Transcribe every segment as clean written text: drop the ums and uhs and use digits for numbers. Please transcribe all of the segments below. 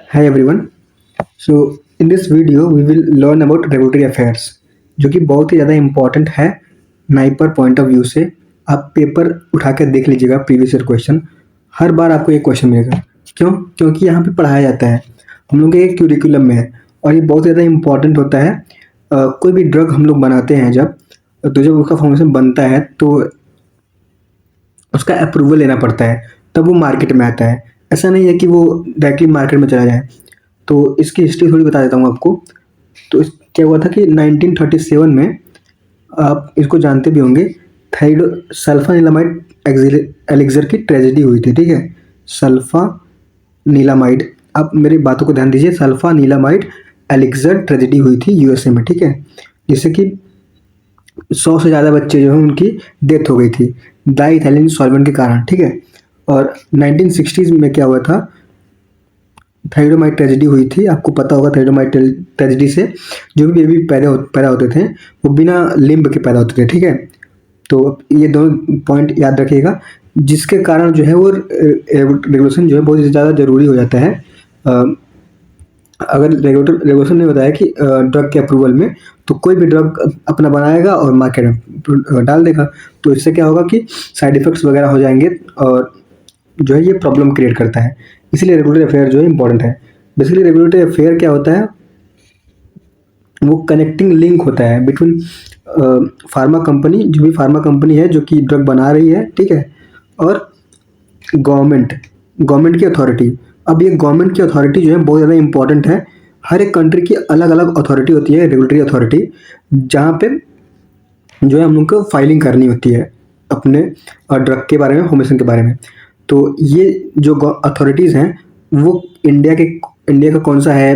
Hi everyone. So in this video we will learn about regulatory affairs जो कि बहुत ही ज़्यादा इम्पोर्टेंट है नाइपर पॉइंट ऑफ व्यू से। आप पेपर उठा कर देख लीजिएगा, प्रीवियस ईयर क्वेश्चन हर बार आपको ये क्वेश्चन मिलेगा। क्यों? क्योंकि यहाँ पे पढ़ाया जाता है, हम लोग के क्यूरिकुलम में है और ये बहुत ज़्यादा इम्पोर्टेंट होता है। कोई भी ड्रग हम लोग बनाते हैं जब उसका फॉर्मेशन बनता है तो उसका अप्रूवल लेना पड़ता है, तब वो मार्केट में आता है। ऐसा नहीं है कि वो डायरेक्टली मार्केट में चला जाए। तो इसकी हिस्ट्री थोड़ी बता देता हूँ आपको। तो क्या हुआ था कि 1937 में, आप इसको जानते भी होंगे, थाइडो सल्फानिलामाइड एलिक्सर की ट्रेजेडी हुई थी। ठीक है, सल्फानिलामाइड, आप मेरी बातों को ध्यान दीजिए। सल्फानिलामाइड एलिक्सर ट्रेजेडी हुई थी यूएसए में। ठीक है, जिससे कि 100 से ज़्यादा बच्चे जो हैं उनकी डेथ हो गई थी डाइइथाइलिन सॉल्वेंट के कारण। ठीक है, और 1960s में क्या हुआ था, थाइरोमाइड ट्रेजेडी हुई थी। आपको पता होगा थाइरोमाइड ट्रेजेडी से जो भी बेबी पैदा होते थे वो बिना लिम्ब के पैदा होते थे। ठीक है, तो ये दोनों पॉइंट याद रखिएगा, जिसके कारण जो है वो रेगुलेशन जो है बहुत ज़्यादा ज़रूरी हो जाता है। अगर रेगुलेशन नहीं बताया कि ड्रग के अप्रूवल में, तो कोई भी ड्रग अपना बनाएगा और मार्केट में डाल देगा। तो इससे क्या होगा कि साइड इफ़ेक्ट्स वगैरह हो जाएंगे और जो है ये प्रॉब्लम क्रिएट करता है। इसलिए रेगुलेटरी अफेयर जो है इंपॉर्टेंट है। बेसिकली रेगुलेटरी अफेयर क्या होता है, वो कनेक्टिंग लिंक होता है बिटवीन फार्मा कंपनी, जो भी फार्मा कंपनी है जो कि ड्रग बना रही है, ठीक है, और गवर्नमेंट की अथॉरिटी। अब ये गवर्नमेंट की अथॉरिटी जो है बहुत ज़्यादा इंपॉर्टेंट है। हर एक कंट्री की अलग अलग अथॉरिटी होती है, रेगुलेटरी अथॉरिटी, जहाँ पे जो है हम लोग को फाइलिंग करनी होती है अपने ड्रग के बारे में, फॉर्मेशन के बारे में। तो ये जो अथॉरिटीज़ हैं वो इंडिया का कौन सा है,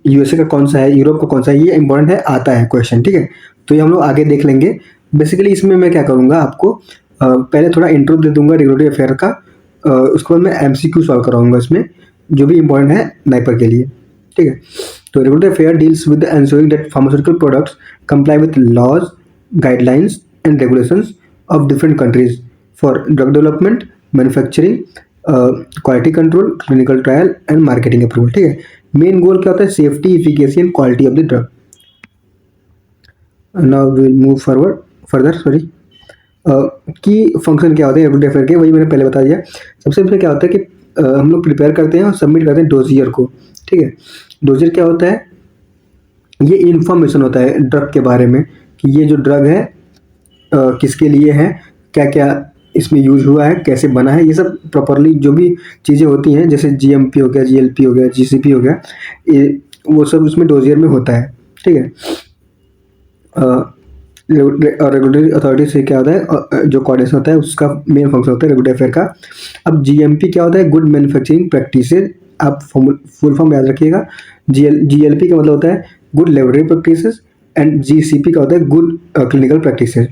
यूएसए का कौन सा है, यूरोप का कौन सा है, ये इंपॉर्टेंट है, आता है क्वेश्चन। ठीक है, तो ये हम लोग आगे देख लेंगे। बेसिकली इसमें मैं क्या करूँगा, आपको पहले थोड़ा इंट्रो दे दूंगा रेगुलेटरी अफेयर का, उसके बाद मैं एमसीक्यू सॉल्व कराऊंगा इसमें, जो भी इंपॉर्टेंट है नाइपर के लिए। ठीक है, तो regulatory affair deals with ensuring that pharmaceutical products comply with laws, guidelines and regulations of different countries for drug development, manufacturing, quality control, clinical trial and marketing approval। ठीक है, मेन गोल क्या होता है, safety, efficacy and quality of the drug. Now we will move further sorry. Key function क्या होते हैं regulatory affair के, वही मैंने पहले बता दिया। सबसे पहले क्या होता है कि हम लोग प्रिपेयर करते हैं और सबमिट करते हैं डोजियर को। ठीक है, डोजियर क्या होता है, ये इन्फॉर्मेशन होता है ड्रग के बारे में कि ये जो ड्रग है किसके लिए है, क्या क्या इसमें यूज हुआ है, कैसे बना है, ये सब प्रॉपरली जो भी चीज़ें होती हैं, जैसे जीएमपी हो गया, जीएलपी हो गया, जीसीपी हो गया, ये वो सब उसमें डोजियर में होता है। ठीक है, रेगुलेटरी अथॉरिटी से क्या होता है, जो कोऑर्डिनेशन होता है उसका मेन फंक्शन होता है रेगुलेटरी अफेयर का। अब जीएमपी क्या होता है, गुड मैन्युफैक्चरिंग प्रैक्टिसेस। आप फुल फॉर्म याद रखिएगा। जीएलपी का मतलब होता है good laboratory practices, and GCP का होता है गुड क्लिनिकल प्रैक्टिसेस।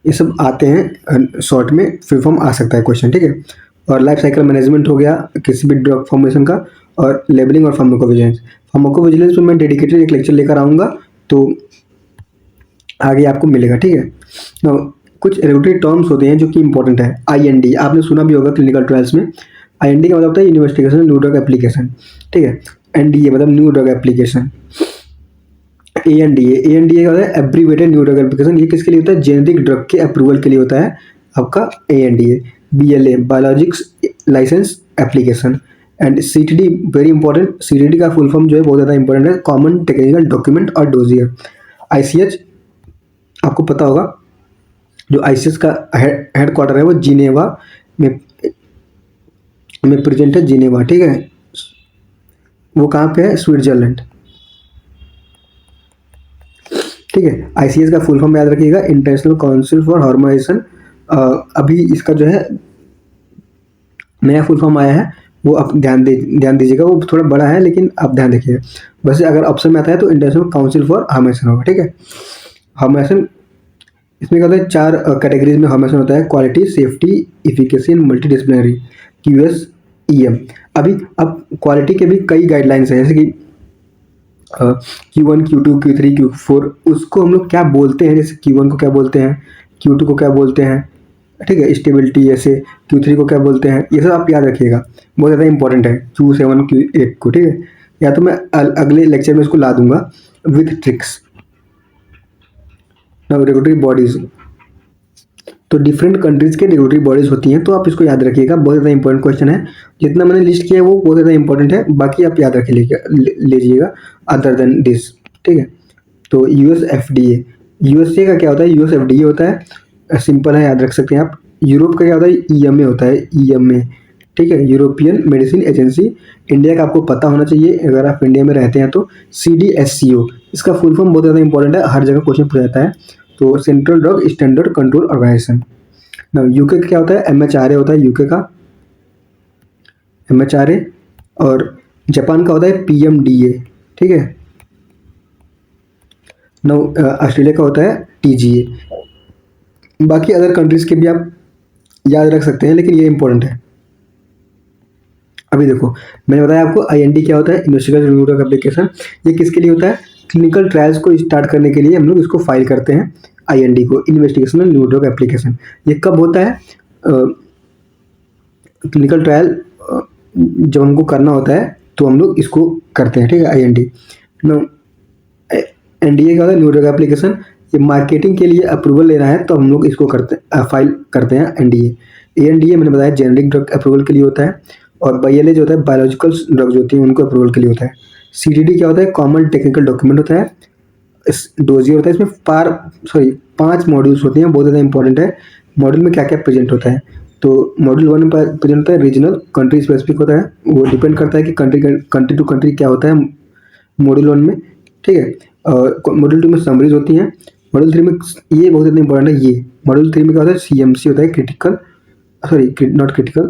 ये सब आते हैं शॉर्ट में, फुल फॉर्म आ सकता है क्वेश्चन। ठीक है, और लाइफ साइकिल मैनेजमेंट हो गया किसी भी ड्रग फॉर्मेशन का, और लेबलिंग और फार्माकोविजिलेंस। फार्माकोविजिलेंस में मैं डेडिकेटेड एक लेक्चर लेकर आऊँगा, तो आगे आपको मिलेगा। ठीक है, तो कुछ रेगुलेटरी टर्म्स होते हैं जो कि इंपॉर्टेंट है। आईएनडी आपने सुना भी होगा क्लिनिकल ट्रायल्स में। आईएनडी का मतलब होता है इन्वेस्टिगेशन न्यू ड्रग एप्लीकेशन। ठीक है, एनडीए मतलब न्यू ड्रग एप्लीकेशन। एएनडीए का होता है एब्रीवेटेड न्यू ड्रग एप्लीकेशन। ये किसके लिए होता है, जेनेरिक ड्रग के अप्रूवल के लिए होता है आपका ANDA. BLA biologics license application. And CTD very important, CTD का फुल फॉर्म जो है बहुत ज़्यादा इंपॉर्टेंट है, कॉमन टेक्निकल डॉक्यूमेंट और डोजियर। आईसीएच आपको पता होगा, जो आईसीएच का हेड क्वार्टर है वो जिनेवा में प्रेजेंट है, जिनेवा। ठीक है, वो कहाँ पे है, स्विट्जरलैंड। ठीक है, आईसीएच का फुल फॉर्म याद रखिएगा, इंटरनेशनल काउंसिल फॉर हार्मोनाइजेशन। अभी इसका जो है नया फुल फॉर्म आया है, वो आप ध्यान दीजिएगा, वो थोड़ा बड़ा है लेकिन आप ध्यान रखिएगा। वैसे अगर ऑप्शन में आता है तो इंटरनेशनल काउंसिल फॉर हार्मोनाइजेशन होगा। ठीक है, हार्मोनाइजेशन इसमें क्या होता है, 4 कैटेगरीज में हार्मोनाइजेशन होता है, quality, safety, efficacy and multi disciplinary, QS-EM। अब क्वालिटी के भी कई गाइडलाइंस हैं, जैसे कि Q1, Q2, Q3, Q4, उसको हम लोग क्या बोलते हैं, जैसे Q1 को क्या बोलते हैं, Q2 को क्या बोलते हैं, ठीक है, स्टेबिलिटी, ऐसे Q3 को क्या बोलते हैं, ये सब आप याद रखिएगा, बहुत ज़्यादा इंपॉर्टेंट है Q7 Q8 को, ठीक है। या तो मैं अगले लेक्चर में इसको ला दूंगा with tricks. Now regulatory bodies, तो डिफरेंट कंट्रीज के रेगुलेटरी बॉडीज होती हैं, तो आप इसको याद रखिएगा, बहुत ज़्यादा इंपॉर्टेंट क्वेश्चन है। जितना मैंने लिस्ट किया है वो बहुत ज़्यादा इंपॉर्टेंट है, बाकी आप याद रख लीजिएगा अदर देन दिस, ठीक है। तो यूएस FDA, यूएसए का क्या होता है, यूएस FDA होता है, सिंपल है, याद रख सकते हैं आप। यूरोप का क्या होता है, EMA होता है, EMA, ठीक है, यूरोपियन मेडिसिन एजेंसी। इंडिया का आपको पता होना चाहिए अगर आप इंडिया में रहते हैं तो CDSCO, इसका फुल फॉर्म बहुत ज़्यादा इंपॉर्टेंट है, हर जगह क्वेश्चन पूछा जाता है। तो central drug standard control organisation. ना यूके का क्या होता है, MHRA होता है यूके का, MHRA। और जापान का होता है PMDA, ठीक है। ना ऑस्ट्रेलिया का होता है TGA। बाकी अदर कंट्रीज के भी आप याद रख सकते हैं, लेकिन ये इंपॉर्टेंट है। अभी देखो, मैंने बताया आपको IND क्या होता है, इन्वेस्टिगेशन न्यू ड्रग एप्लीकेशन। ये किसके लिए होता है, क्लिनिकल ट्रायल्स को स्टार्ट करने के लिए हम लोग इसको फाइल करते हैं, IND को, इन्वेस्टिगेशन न्यू ड्रग एप्लीकेशन। ये कब होता है, क्लिनिकल ट्रायल जब हमको करना होता है तो हम लोग इसको करते हैं, ठीक है, IND। नो, NDA का होता है न्यू ड्रग एप्लीकेशन, ये मार्केटिंग के लिए अप्रूवल लेना है तो हम लोग इसको फाइल करते हैं NDA। ANDA मैंने बताया जेनरिक ड्रग अप्रूवल के लिए होता है, और BILA जो होता है बायोलॉजिकल ड्रग्स होती हैं उनको अप्रूवल के लिए होता है। CTD क्या होता है, कॉमन टेक्निकल डॉक्यूमेंट होता है। इस डोजियर होता है, इसमें 5 मॉड्यूल्स होते हैं, बहुत ज़्यादा इंपॉर्टेंट है। मॉड्यूल में क्या क्या प्रेजेंट होता है, तो मॉड्यूल 1 में प्रेजेंट होता है रीजनल, कंट्री स्पेसिफिक होता है, वो डिपेंड करता है कि कंट्री टू कंट्री क्या होता है मॉड्यूल 1 में, ठीक है। और मॉड्यूल 2 में समरीज होती हैं। मॉड्यूल 3 में, ये बहुत ज़्यादा इंपॉर्टेंट है, ये मॉड्यूल 3 में क्या होता है, CMC होता है, critical, sorry not critical,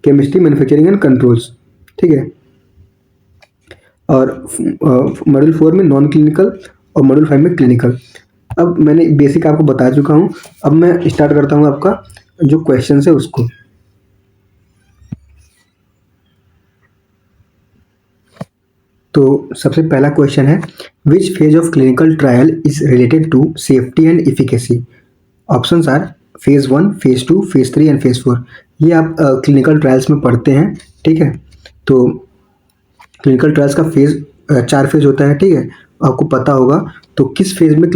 chemistry manufacturing and controls, ठीक है। और मॉड्यूल 4 में नॉन क्लिनिकल, और मॉड्यूल 5 में क्लिनिकल। अब मैंने बेसिक आपको बता चुका हूँ, अब मैं स्टार्ट करता हूँ आपका जो क्वेश्चन है उसको। तो सबसे पहला क्वेश्चन है, which phase of clinical trial is related to safety and efficacy. Options are phase 1, phase 2, phase 3 and phase 4। ये आप क्लिनिकल ट्रायल्स में पढ़ते हैं, ठीक है। तो क्लिनिकल ट्रायल्स का फेज 4 फेज होता है, ठीक है, आपको पता होगा। तो किस फेज में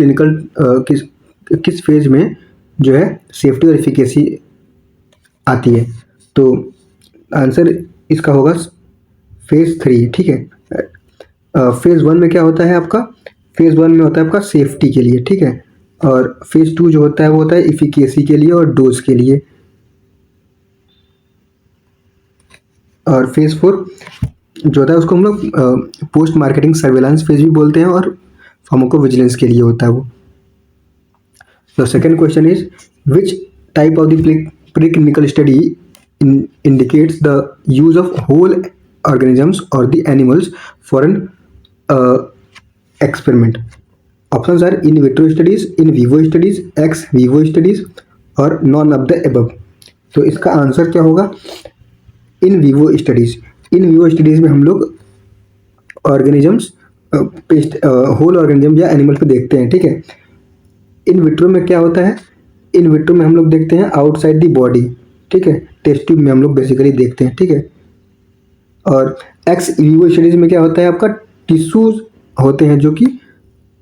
किस फेज में जो है सेफ्टी और इफिकेसी आती है, तो आंसर इसका होगा फेज 3, ठीक है। फेज 1 में क्या होता है आपका, फेज 1 में होता है आपका सेफ्टी के लिए, ठीक है। और फेज 2 जो होता है वो होता है इफिकेसी के लिए और डोज के लिए। और फेज 4 जो होता है उसको हम लोग पोस्ट मार्केटिंग सर्वेलांस फेज भी बोलते हैं, और फार्माकोविजिलेंस के लिए होता है वो। The second question is, which type of the pre clinical study indicates the use of whole organisms or the animals for an experiment. Options are in vitro studies, in vivo studies, ex vivo studies और none of the above। तो इसका answer क्या होगा, in vivo studies. In vivo studies में हम लोग organisms whole organism या animal पे देखते हैं, ठीक है। इन विट्रो में क्या होता है, इन विट्रो में हम लोग देखते हैं आउटसाइड दी बॉडी, ठीक है, टेस्ट ट्यूब में हम लोग बेसिकली देखते हैं, ठीक है। और एक्स विवो स्टडीज में क्या होता है, आपका टिश्यूज होते हैं जो कि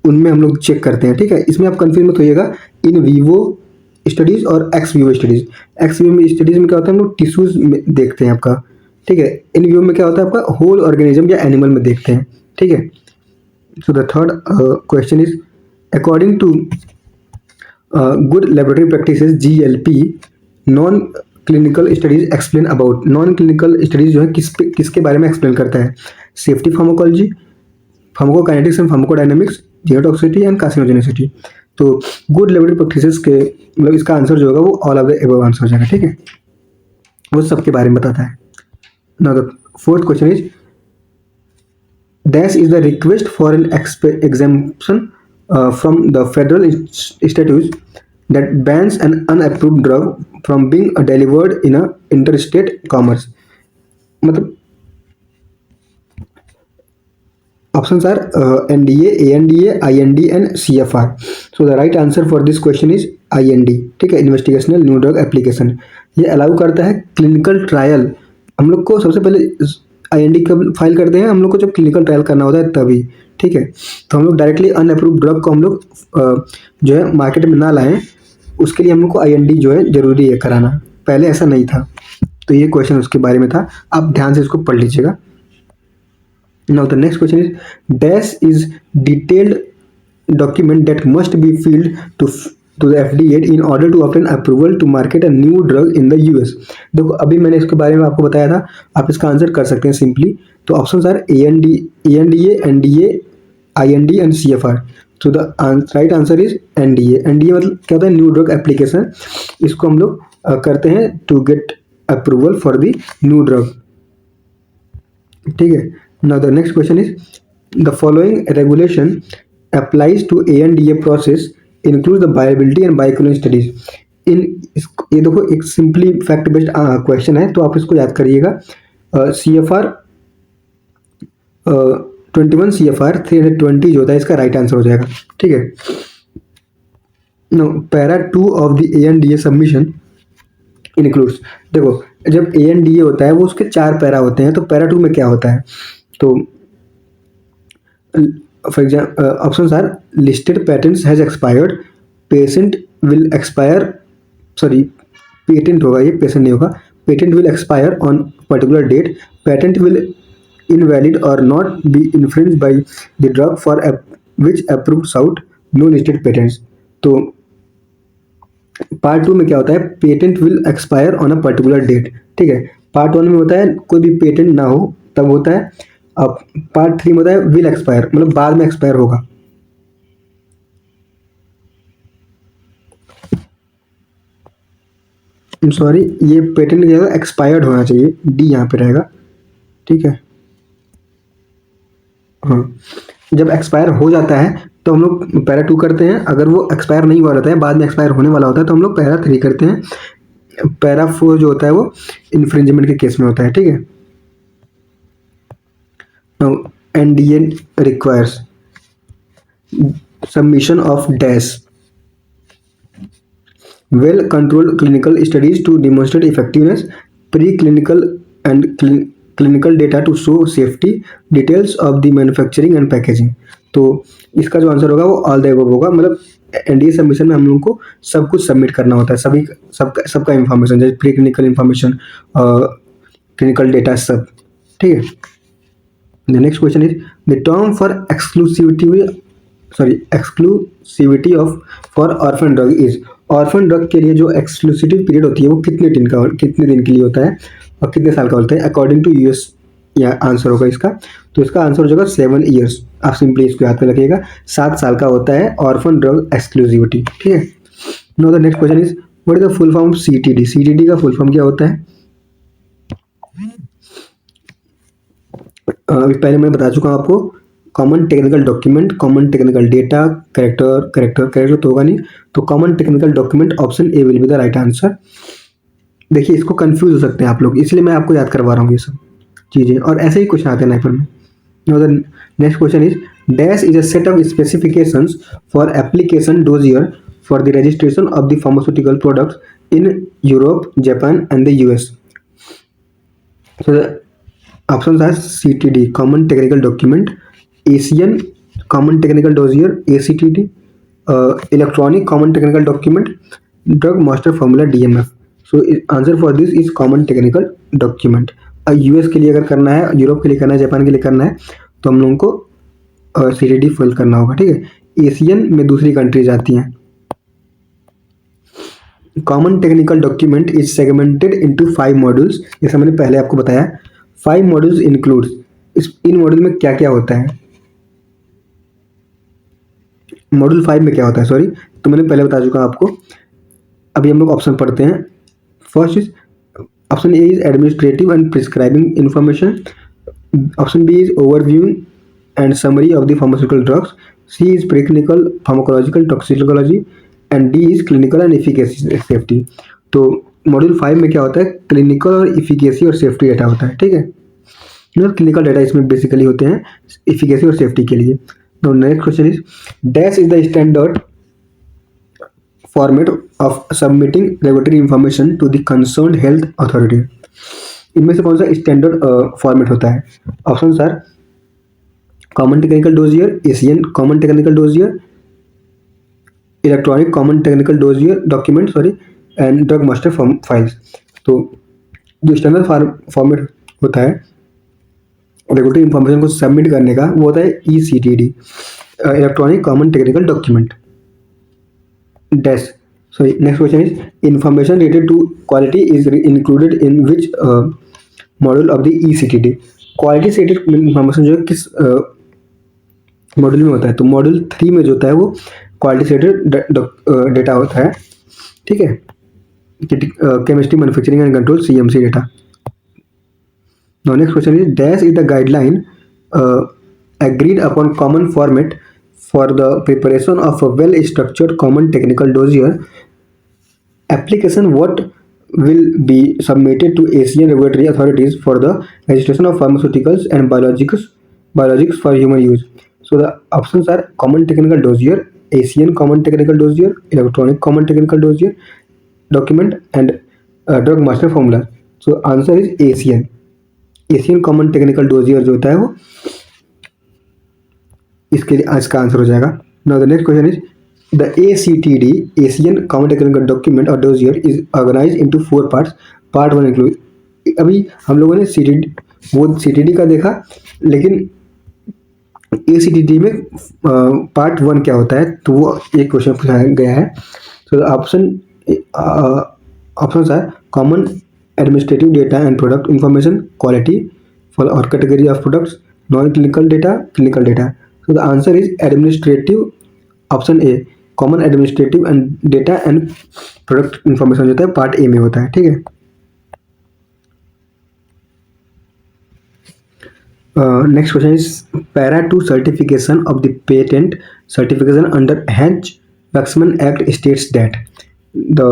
उनमें हम लोग चेक करते हैं, ठीक है। इसमें आप कंफ्यूज मत होइएगा, इन विवो स्टडीज और x Vivo studies. X Vivo studies में क्या होता है, हम लोग टिश्यूज में देखते हैं आपका, ठीक है। इन विवो में क्या होता है, आपका होल ऑर्गेनिज्म या एनिमल में देखते हैं, ठीक है। So the third question is, according to good laboratory practices GLP, non clinical studies explain about. Non clinical studies जो है किसके बारे में एक्सप्लेन करता है, safety pharmacology, pharmacokinetics and pharmacodynamics, genotoxicity and carcinogenicity. तो गुड लेबोरेटरी प्रैक्टिसेस के मतलब इसका आंसर जो होगा वो all of the above answer हो जाएगा, ठीक है, वो सबके बारे में बताता है। Now the fourth question is, dash is the request for an exemption from the federal statute that bans an unapproved drug from being delivered in a interstate commerce। मतलब options are NDA, ANDA, IND and CFR। So the right answer for this question is IND, ठीक है, investigational new drug application. ये allow करता है clinical trial. हम लोग को सबसे पहले IND कब फाइल करते हैं, हम लोग को जब क्लिनिकल ट्रायल करना होता है तभी, ठीक है। तो हम लोग डायरेक्टली अनअप्रूव्ड ड्रग को हम लोग जो है मार्केट में ना लाएं, उसके लिए हम लोग को IND जो है ज़रूरी है कराना, पहले ऐसा नहीं था। तो ये क्वेश्चन उसके बारे में था, आप ध्यान से इसको पढ़ लीजिएगा। Now the next question is, dash is detailed document that must be filled to the FDA in order to obtain approval to market a new drug in the US। देखो अभी मैंने इसके बारे में आपको बताया था, आप इसका आंसर कर सकते हैं सिंपली। तो option are ANDA, NDA, IND and CFR। तो the right answer is NDA। NDA मतलब क्या होता है, न्यू ड्रग एप्लीकेशन। इसको हम लोग करते हैं to get approval for the new drug, ठीक है। Now the next question is, the following regulation applies to ANDA process includes the viability and bioequivalence studies। ये देखो एक सिंपली फैक्ट बेस्ड क्वेश्चन है, तो आप इसको याद करिएगा। CFR 21 CFR 320 जो होता है इसका राइट आंसर हो जाएगा, ठीक है। Now para 2 of the ANDA submission includes. देखो जब ANDA होता है वो उसके 4 पैरा होते हैं, तो पैरा 2 में क्या होता है, तो for example options are listed patents has expired, patient will expire, sorry patent होगा ये, पेशेंट नहीं होगा, patent will expire on particular date, patent will invalid or not be infringed by the drug for which approved out no listed patents. तो part 2 में क्या होता है, patent will expire on a particular date, ठीक है। Part 1 में होता है कोई भी पेटेंट ना हो तब होता है। अब पार्ट 3 में होता है विल एक्सपायर, मतलब बाद में एक्सपायर होगा। सॉरी, ये पेटेंट क्या होगा, एक्सपायर्ड होना चाहिए, डी यहाँ पे रहेगा, ठीक है। हाँ, जब एक्सपायर हो जाता है तो हम लोग पैरा 2 करते हैं, अगर वो एक्सपायर नहीं हुआ रहता है, बाद में एक्सपायर होने वाला होता है, तो हम लोग पैरा 3 करते हैं। पैरा 4 जो होता है वो इन्फ्रिंजमेंट के केस में होता है, ठीक है। Now NDA requires submission of dash well controlled clinical studies to demonstrate effectiveness, preclinical and clinical data to show safety, details of the manufacturing and packaging। तो इसका जो आंसर होगा वो ऑल द अबव होगा, मतलब NDA सबमिशन में हम लोगों को सब कुछ सबमिट करना होता है, सबका इंफॉर्मेशन, जैसे pre clinical information, clinical data, सब, ठीक है। The next question is, the term for exclusivity of for orphan drug is। orphan drug के लिए जो exclusivity period होती है वो कितने दिन के लिए होता है और कितने साल का होता है, अकॉर्डिंग टू US। या आंसर होगा इसका, तो इसका आंसर हो जाएगा 7 years। आप सिंपली इसको याद कर रखिएगा, 7 साल का होता है ऑर्फन ड्रग एक्सक्लूसिविटी, ठीक है। Now the next question is, what is the full form of CTD। CTD का फुल फॉर्म क्या होता है, अभी पहले मैं बता चुका हूँ आपको, common technical document, common technical data, character तो होगा नहीं, तो common technical document, option A will be the right answer. देखिए इसको कंफ्यूज हो सकते हैं आप लोग, इसलिए मैं आपको याद करवा रहा हूँ ये सब चीज़ें, और ऐसे ही क्वेश्चन आते हैं नाइपर में। Next question is, dash is a set of specifications for application dossier for the registration of the pharmaceutical products in Europe, Japan and the US। So the options are CTD, Common Technical Document, ASEAN Common Technical Dossier, ACTD, Electronic Common Technical Document, Drug Master Formula, DMF। So answer for this is Common Technical Document। US के लिए अगर करना है, Europe के लिए करना है, Japan के लिए करना है, तो हम लोगों को CTD फिल करना होगा, ठीक है। एशियन में दूसरी कंट्रीज आती हैं। Common technical document is segmented into 5 modules, जैसा मैंने पहले आपको बताया। 5 मॉड्यूल्स इंक्लूड्स, इन मॉड्यूल में क्या क्या होता है, मॉड्यूल 5 में क्या होता है, सॉरी, तो मैंने पहले बता चुका आपको। अभी हम लोग ऑप्शन पढ़ते हैं। First is, option A is administrative and prescribing information, option B is overview and summary of the pharmaceutical drugs, C is preclinical pharmacological toxicology and D is clinical and efficacy safety. तो module 5 में क्या होता है, clinical और efficacy और safety data होता है, ठीक है। क्लिनिकल डेटा इसमें बेसिकली होते हैं इफिकेसी और सेफ्टी के लिए। तो next question is, dash is the standard format of submitting regulatory information to the concerned health authority. इनमें से कौन सा स्टैंडर्ड फॉर्मेट होता है? Option are common technical dossier, Asian common technical dossier, electronic common technical dossier document sorry, and drug master files. तो जो standard format होता है रेगुलेटरी इंफॉर्मेशन को सबमिट करने का, वो होता है ECTD, electronic common technical document dash. Sorry, next question is information related to quality is included in which module of the ECTD। Quality से रिलेटेड इंफॉर्मेशन जो है किस मॉड्यूल में होता है? तो मॉड्यूल 3 में जो होता है वो क्वालिटी से रिलेटेड डेटा होता है, ठीक है, chemistry manufacturing and control CMC data. Now next question is dash is the guideline agreed upon common format for the preparation of a well structured common technical dossier application what will be submitted to Asian regulatory authorities for the registration of pharmaceuticals and biologics for human use. So the options are common technical dossier, Asian common technical dossier, electronic common technical dossier document, and drug master formula. So answer is Asian. Asian common technical dossier जो होता है वो इसके लिए आज का answer हो जाएगा। Now the next question is the ACTD Asian common technical document और dossier is organize into 4 parts. Part 1 include, अभी हम लोगों ने CTD का देखा, लेकिन ACTD में पार्ट 1 क्या होता है, तो वो एक क्वेश्चन पूछा गया है। तो option are common administrative data and product information, quality for or category of products, non-clinical data, clinical data. So the answer is administrative, option A, common administrative and data and product information जो होता है part A में होता है, ठीक है। Next question is para 2 certification of the patent certification under Hatch-Waxman Act states that the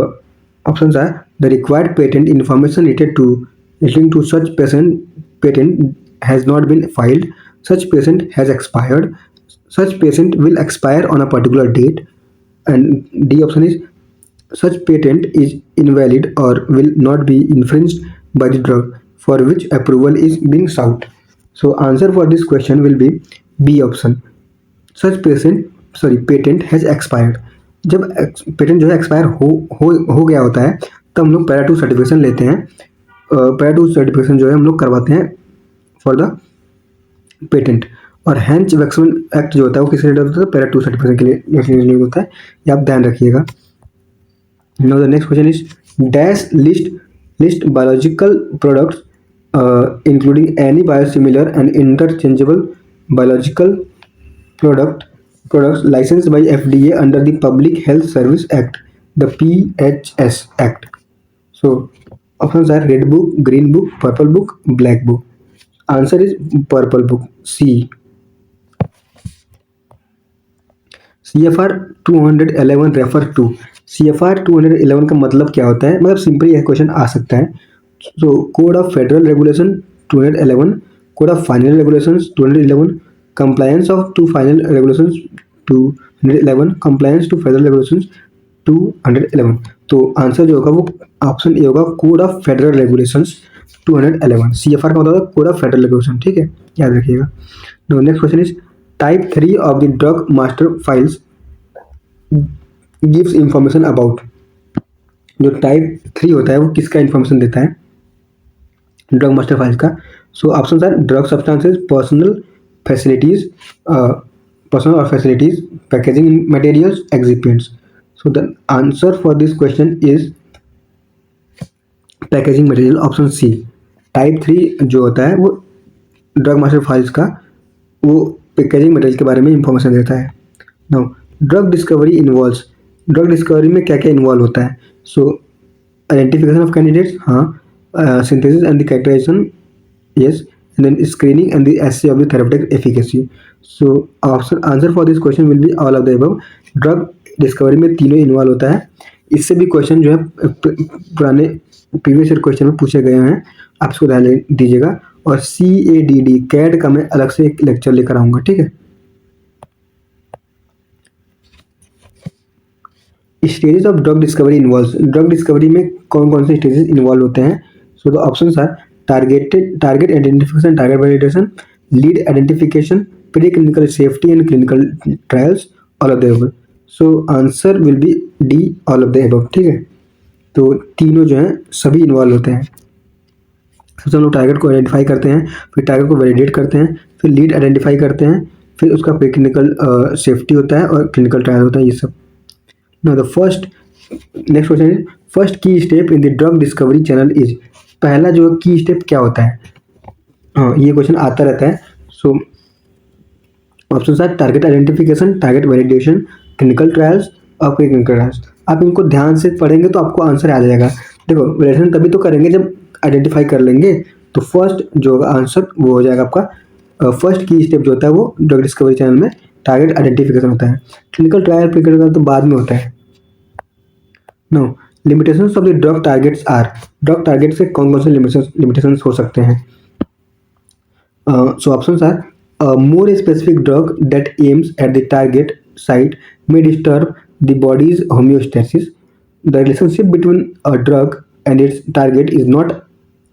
options are the required patent information relating to such patent has not been filed, such patent has expired, such patent will expire on a particular date, and D option is such patent is invalid or will not be infringed by the drug for which approval is being sought. So answer for this question will be B option, such patent has expired। जब patent जो है expire हो गया होता है तब हम लोग पैरा 2 सर्टिफिकेशन लेते हैं। पैरा 2 सर्टिफिकेशन जो है हम लोग करवाते हैं फॉर द पेटेंट। और हैच-वैक्समैन एक्ट जो होता है वो किस लिए होता है? पैरा 2 सर्टिफिकेशन के लिए होता है, ये आप ध्यान रखिएगा। Now the next question is dash list biological products including any biosimilar and interchangeable biological products licensed by FDA under the Public Health Service Act, the PHS Act. So options are red book, green book, purple book, black book. Answer is purple book, C. CFR 211 refer to. CFR 211 का मतलब क्या होता है? मतलब simply यह question आ सकता है। So code of federal regulation 211, code of final regulations 211, compliance of to final regulations 211, compliance to federal regulations 211। तो आंसर जो होगा वो ऑप्शन ए होगा, code of federal regulations 211। CFR का मतलब कोड ऑफ फेडरल रेगुलेशन, ठीक है, याद रखिएगा। Next question is type 3 of the drug master files gives information about. जो टाइप 3 होता है वो किसका इंफॉर्मेशन देता है? ड्रग मास्टर फाइल्स का। So option are drug substances, personnel or facilities, packaging materials, excipients. So the answer for this question is packaging material, option C। Type 3 जो होता है वो ड्रग मास्टर फाइल्स का वो पैकेजिंग मटेरियल के बारे में इंफॉर्मेशन देता है। Now drug discovery involves, drug discovery में क्या क्या इन्वॉल्व होता है? सो आइडेंटिफिकेशन ऑफ कैंडिडेट्स, हाँ, synthesis and the characterisation, yes, and then screening and the assay of the therapeutic efficacy. So answer for this question will be all of the above। Drug discovery में तीनों involve होता है। इससे भी question जो है पुराने प्रीवियस ईयर क्वेश्चन में पूछे गए हैं, आप इसको ध्यान दीजिएगा। और CADD कैड का मैं अलग से एक लेक्चर लेकर आऊँगा, ठीक है। Stages of drug discovery involve, drug discovery में कौन कौन से स्टेजेस इन्वॉल्व होते हैं? So the options are target identification, target validation, lead identification, pre clinical safety and clinical trials, all of the above. So answer will be D, all of the above. ठीक है, तो तीनों जो हैं सभी involve होते हैं। सबसे हम लोग टारगेट को आइडेंटिफाई करते हैं, फिर टारगेट को वैलिडेट करते हैं, फिर लीड आइडेंटिफाई करते हैं, फिर उसका प्री क्लिनिकल सेफ्टी होता है और क्लिनिकल ट्रायल होता है, ये सब। Now the first, next question is first की step in the drug discovery channel is, पहला जो की स्टेप क्या होता है? हाँ, ये क्वेश्चन आता रहता है। So option are target identification, target validation, clinical trials और प्री क्लिनिकल ट्रायल्स। आप इनको ध्यान से पढ़ेंगे तो आपको आंसर आ जाएगा। देखो, वैलिडेशन तभी तो करेंगे जब आइडेंटिफाई कर लेंगे, तो फर्स्ट जो होगा आंसर वो हो जाएगा आपका, फर्स्ट की स्टेप जो होता है वो ड्रग डिस्कवरी चैनल में टारगेट आइडेंटिफिकेशन होता है। क्लिनिकल ट्रायल प्री क्लिनिकल तो बाद में होता है। Now, limitations of the drug targets are, drug target से कौन कौन से लिमिटेशंस हो सकते हैं? So options are a more specific drug that aims at the target site may disturb the body's homeostasis. The relationship between a drug and its target is not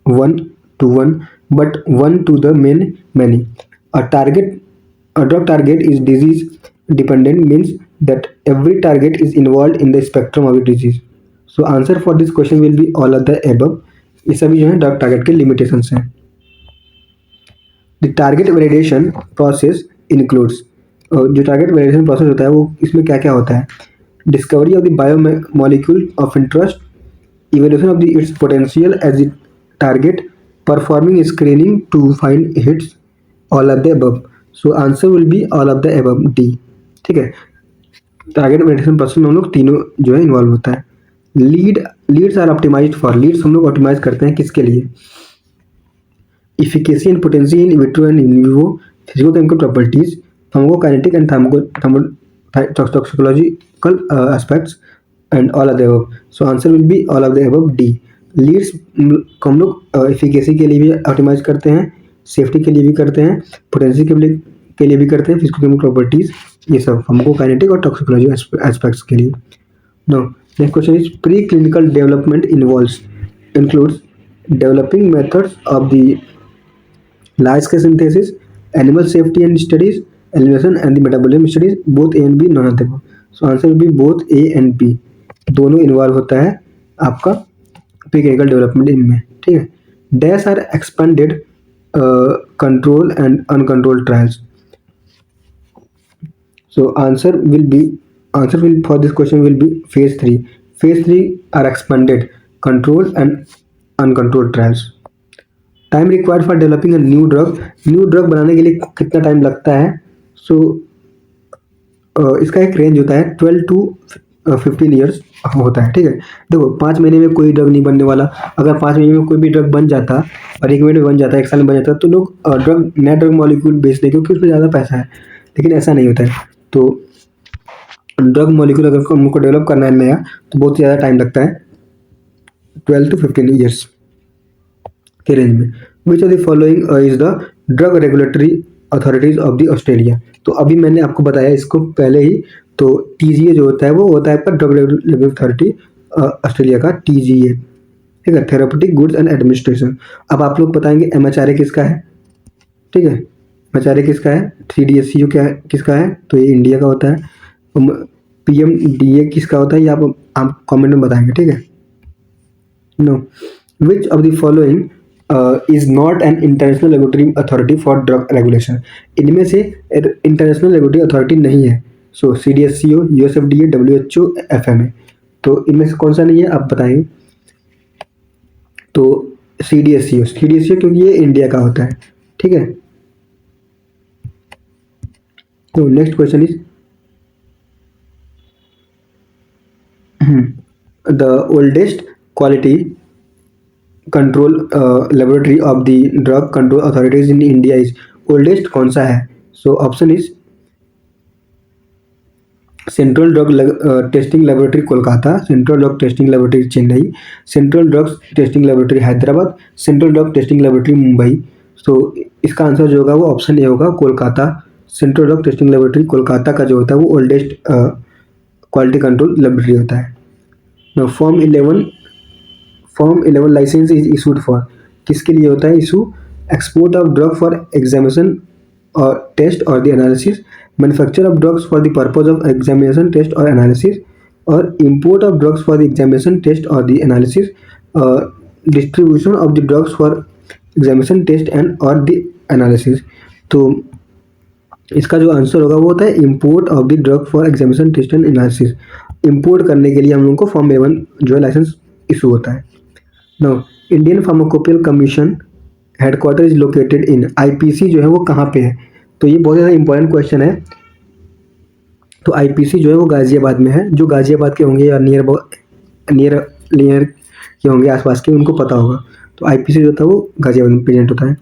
one to one, but one to the many. A drug target is disease dependent, means that every target is involved in the spectrum of the disease. So answer for this question will be all of the above. ये सभी जो है drug target के limitations हैं। The target validation process includes, जो target validation process होता है वो इसमें क्या क्या होता है? Discovery of the biomolecule of interest, evaluation of the its potential as the target, performing screening to find hits, all of the above. So answer will be all of the above, D. ठीक है, target validation process में हम लोग तीनों जो है involve होता है। Leads are optimised for, leads हम लोग ऑप्टिमाइज करते हैं किसके लिए? efficacy and potency in vitro and in vivo, physicochemical properties, pharmacokinetic and toxicological aspects, and all of the above. So answer will be all of the above, D. Leads को हम लोग efficacy के लिए भी ऑप्टिमाइज करते हैं, safety के लिए भी करते हैं, पोटेंसी के लिए भी करते हैं, फिजिकोकेमिकल प्रॉपर्टीज, ये सब फार्माकोकाइनेटिक और टॉक्सिकोलॉजी एस्पेक्ट्स के लिए। Now, next question is pre clinical development includes developing methods of the large scale synthesis, animal safety and studies, elimination and the metabolism studies, both A and B, none of them. So answer will be both A and B, दोनों involve होता है आपका preclinical development इनमें। ठीक है, dash are expanded control and uncontrolled trials. So answer will for this question will be phase 3. phase 3 are expanded control and uncontrolled trials. Time required for developing a new drug बनाने के लिए कितना time लगता है? सो इसका एक range होता है 12 to 15 ईयर्स होता है। ठीक है, देखो 5 महीने में कोई ड्रग नहीं बनने वाला। अगर 5 महीने में कोई भी ड्रग बन जाता और 1 महीने में बन जाता, 1 साल में बन जाता, तो लोग नया ड्रग मॉलिक्यूल बेच देंगे क्योंकि उसमें ज़्यादा पैसा है। लेकिन ऐसा नहीं होता है। तो ड्रग मॉलिक्यूल अगर हमको डेवलप करना है नया, तो बहुत ज़्यादा टाइम लगता है, 12 to 15 ईयर्स के रेंज में। विच of the following is the drug regulatory authorities of the Australia. तो अभी मैंने आपको बताया इसको पहले ही, तो TGA जो होता है वो होता है पर ड्रग रेगुलेटरी अथॉरिटी ऑस्ट्रेलिया का, TGA। ठीक है, थेराप्यूटिक गुड्स एंड एडमिनिस्ट्रेशन। अब आप लोग बताएंगे MHRA किसका है? ठीक है, MHRA किसका है? 3DSCO क्या है, किसका है? तो ये इंडिया का होता है। PMDA किसका होता है, ये आप कमेंट में बताएंगे। ठीक है, now, which of the following is not an international regulatory authority for drug regulation. इनमें से इंटरनेशनल रेगुलेटरी अथॉरिटी नहीं है। सो CDSCO, USFDA, WHO, FMA। तो इनमें से कौन सा नहीं है आप बताएंगे? तो CDSCO क्योंकि ये इंडिया का होता है। ठीक है, तो next question is the oldest quality control laboratory of the drug control authorities in India is, oldest कौन सा है? So option is central drug testing laboratory Kolkata, central drug testing laboratory Chennai, central drug testing laboratory Hyderabad, central drug testing laboratory Mumbai. तो इसका answer जो होगा वो option A होगा, Kolkata. Central drug testing laboratory Kolkata का जो होता है वो ओल्डेस्ट क्वालिटी कंट्रोल लेबोरेटरी होता है। ना form 11 license is issued for, किसके लिए होता है issue? Export of drug for examination or test or the analysis, manufacture of drugs for the purpose of examination test or analysis, और import of drugs for the examination test or the analysis, distribution of the drugs for examination test and or the analysis. तो इसका जो answer होगा वो होता है import of the drug for examination test and analysis. Import करने के लिए हम लोगों को फॉर्म 11 जो है लाइसेंस इशू होता है। Now Indian pharmacopoeial commission headquarter is located in, IPC जो है वो कहाँ पे है? तो ये बहुत ज़्यादा इंपॉर्टेंट क्वेश्चन है। तो आईपीसी जो है वो गाजियाबाद में है। जो गाजियाबाद के होंगे या नियर के होंगे आसपास के, उनको पता होगा। तो आईपीसी जो था वो गाजियाबाद में प्रेजेंट होता है।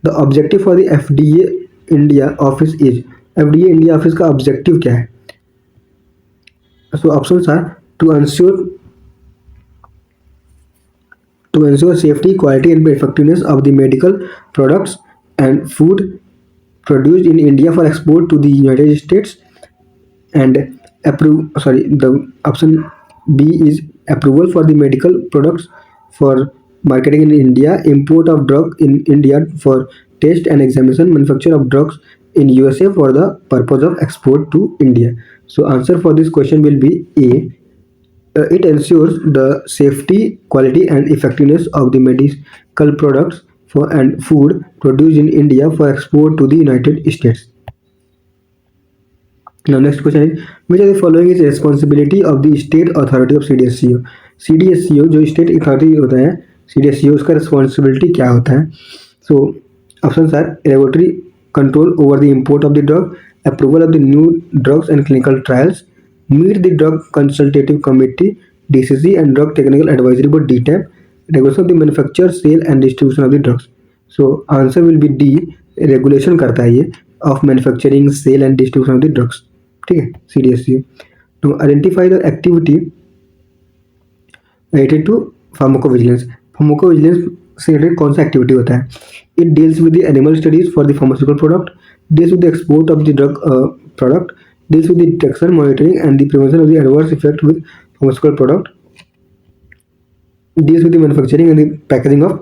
The objective for the FDA India office is, FDA India office का ऑब्जेक्टिव क्या है? So options are to ensure safety, quality and effectiveness of the medical products and food produced in India for export to the United States, and the option B is approval for the medical products for marketing in India, import of drug in India for test and examination, manufacture of drugs in USA for the purpose of export to India. So answer for this question will be A. It ensures the safety, quality and effectiveness of the medical products for and food produced in India for export to the United States. Now next question is, which of the following is responsibility of the state authority of CDSCO? CDSCO जो state authority होता है CDSCO, उसका responsibility क्या होता है? So options are regulatory control over the import of the drug, approval of the new drugs and clinical trials, meet the drug consultative committee DCC and drug technical advisory board DTAP, regulation of the manufacture, sale and distribution of the drugs. So answer will be D, regulation करता है ये of manufacturing, sale and distribution of the drugs. ठीक है, CDSCO. To identify the activity related to pharmacovigilance. Pharmacovigilance से related कौन सा activity होता है? It deals with the animal studies for the pharmaceutical product, deals with the export of the drug product, deals with the detection, monitoring and the prevention of the adverse effect with pharmaceutical product, deals with the manufacturing and the packaging of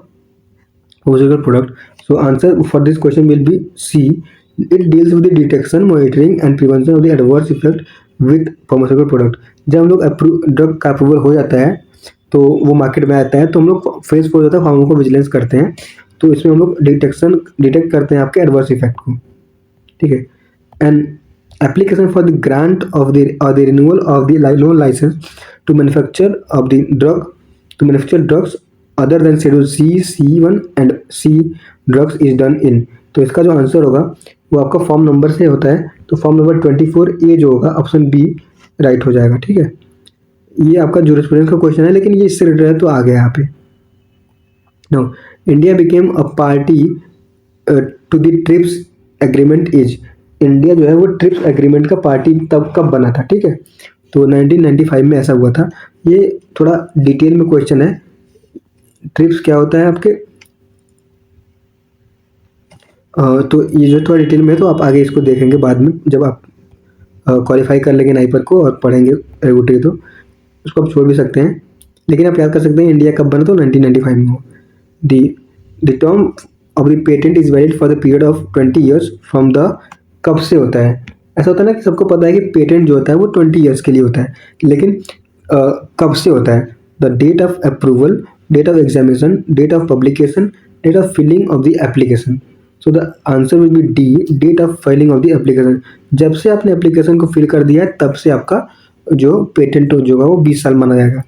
pharmaceutical product. So answer for this question will be C. It deals with the detection, monitoring and prevention of the adverse effect with pharmaceutical product. जब हम लोग drug का approval हो जाता है तो वो market में आता है, तो हम लोग फेज 4 होता है फार्माकोविजिलेंस करते हैं। तो इसमें हम लोग डिटेक्ट करते हैं आपके एडवर्स इफेक्ट को। ठीक है, and application for the grant of the or the renewal of the loan license to manufacture drugs other than schedule C, C1 and C drugs is done in। तो इसका जो answer होगा वो आपका form number से होता है। तो फॉर्म नंबर 24A जो होगा ऑप्शन बी राइट हो जाएगा। ठीक है, ये आपका जूरिस्प्रूडेंस का क्वेश्चन है, लेकिन ये इससे रिलेटेड है तो आ गया यहाँ पे। Now India became a party to the TRIPS agreement is, India जो है वो ट्रिप्स एग्रीमेंट का पार्टी तब कब बना था? ठीक है, तो 1995 में ऐसा हुआ था। ये थोड़ा डिटेल में क्वेश्चन है। ट्रिप्स क्या होता है आपके, तो ये जो थोड़ा डिटेल में है तो आप आगे इसको देखेंगे बाद में, जब आप क्वालिफाई कर लेंगे नाइपर को और पढ़ेंगे रेगुलेटरी, तो उसको आप छोड़ भी सकते हैं, लेकिन आप याद कर सकते हैं इंडिया कब बना, तो 1995 में हो। The term of the patent is valid for the period of 20 years from the, कब से होता है? ऐसा होता है ना कि सबको पता है कि पेटेंट जो होता है वो 20 ईयर्स के लिए होता है, लेकिन कब से होता है? The date of approval, date of examination, date of publication, date of filing of the application. So the answer will be D, date of filing of the application. जब से आपने एप्लीकेशन को फिल कर दिया है तब से आपका जो पेटेंट जो होगा वो 20 साल माना जाएगा।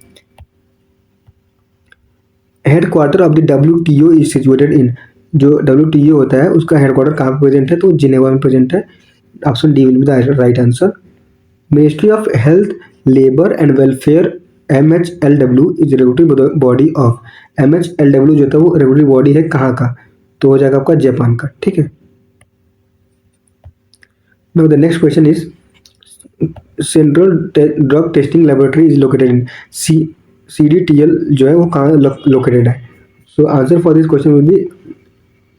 Headquarter of the WTO is situated in, जो WTO होता है उसका हेडक्वार्टर कहाँ पर प्रेजेंट है? तो जिनेवा में प्रेजेंट है। Option D will be the right answer. Ministry of health, labour and welfare MHLW is regulatory body of, MHLW जो था वो रेगुलेटरी बॉडी है कहाँ का? तो हो जाएगा आपका जापान का। ठीक है, now the next question is central drug testing laboratory is located in, CDTL जो है वो कहाँ लोकेटेड है? So answer for this question will B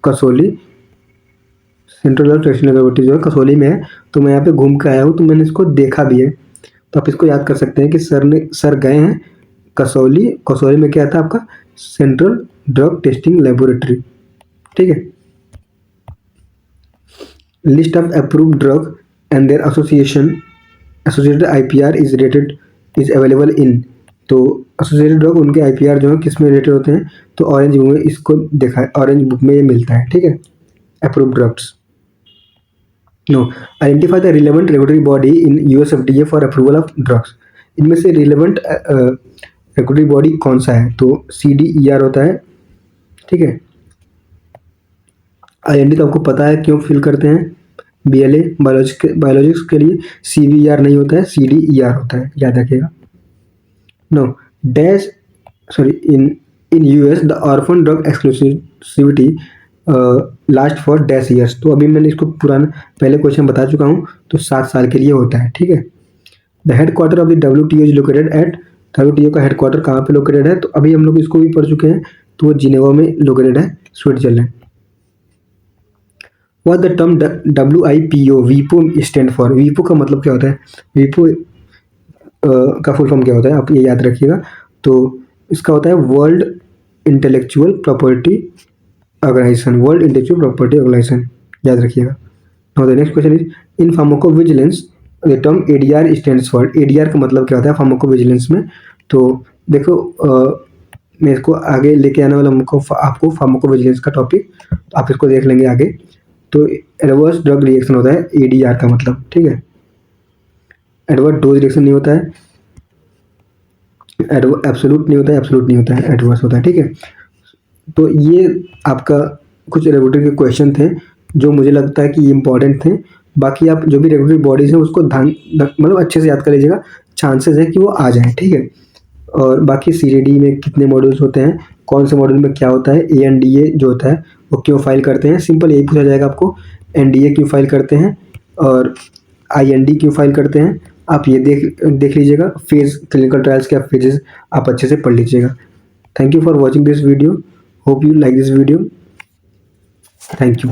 Kasauli. Central drug testing laboratory जो है कसौली में है। तो मैं यहाँ पे घूम के आया हूँ, तो मैंने इसको देखा भी है। तो आप इसको याद कर सकते हैं कि सर गए हैं कसौली। कसौली में क्या था आपका, सेंट्रल ड्रग टेस्टिंग लेबोरेटरी। ठीक है। List of approved drug and their associated IPR is available in. तो एसोसिएटेड ड्रग उनके आईपीआर जो है किस में रिलेटेड होते हैं, तो ऑरेंज बुक में इसको देखा है, ऑरेंज बुक में ये मिलता है। ठीक है। Approved drugs. Now, identify the relevant regulatory body in US FDA for approval of drugs. इनमें से रिलेवेंट रेगुलेटरी बॉडी कौन सा है, तो CDER होता है। ठीक है। IND तो आपको पता है क्यों फिल करते हैं, BLA बायोलॉजिक्स के लिए CBER नहीं होता है, CDER होता है, याद रखिएगा। Now, dash sorry in US the orphan drug exclusivity last for dash years. तो अभी मैंने इसको पुराना पहले क्वेश्चन बता चुका हूँ, तो 7 साल के लिए होता है। ठीक है। The headquarter of the WTO is located at. WTO का हेडक्वार्टर कहाँ पे लोकेटेड है, तो अभी हम लोग इसको भी पढ़ चुके हैं, तो वो जिनेवा में लोकेटेड है, Switzerland. What the term WIPO वीपो स्टैंड फॉर। वीपो का मतलब क्या होता है, वीपो का फुल फॉर्म क्या होता है, आप ये याद रखिएगा। तो इसका होता है world intellectual property organisation, world intellectual property organisation, याद रखिएगा। Now the next question is in pharmacovigilance the term ADR stands for. ADR का मतलब क्या होता है फार्माकोविजिलेंस में। तो देखो मैं इसको आगे लेके आने वाला आपको फार्माकोविजिलेंस का टॉपिक, तो आप इसको देख लेंगे आगे। तो एडवर्स ड्रग रिएक्शन होता है ADR का मतलब। ठीक है। एडवर्स डोज रिएक्शन नहीं होता है, एब्सोल्यूट नहीं होता है, एब्सोल्यूट नहीं होता है, एडवर्स होता है। ठीक है। तो ये आपका कुछ रेगुलेटरी के क्वेश्चन थे जो मुझे लगता है कि ये इंपॉर्टेंट थे। बाकी आप जो भी रेगुलेटरी बॉडीज हैं उसको मतलब अच्छे से याद कर लीजिएगा, चांसेस है कि वो आ जाए। ठीक है। और बाकी CDD में कितने मॉड्यूल्स होते हैं, कौन से मॉड्यूल में क्या होता है, ANDA जो होता है वो क्यों फाइल करते हैं, सिंपल यही पूछा जाएगा आपको। NDA क्यों फाइल करते हैं और IND क्यों फाइल करते हैं, आप ये देख लीजिएगा। फेज क्लिनिकल ट्रायल्स के आप फेजेस आप अच्छे से पढ़ लीजिएगा। Thank you for watching this video, hope you like this video, thank you.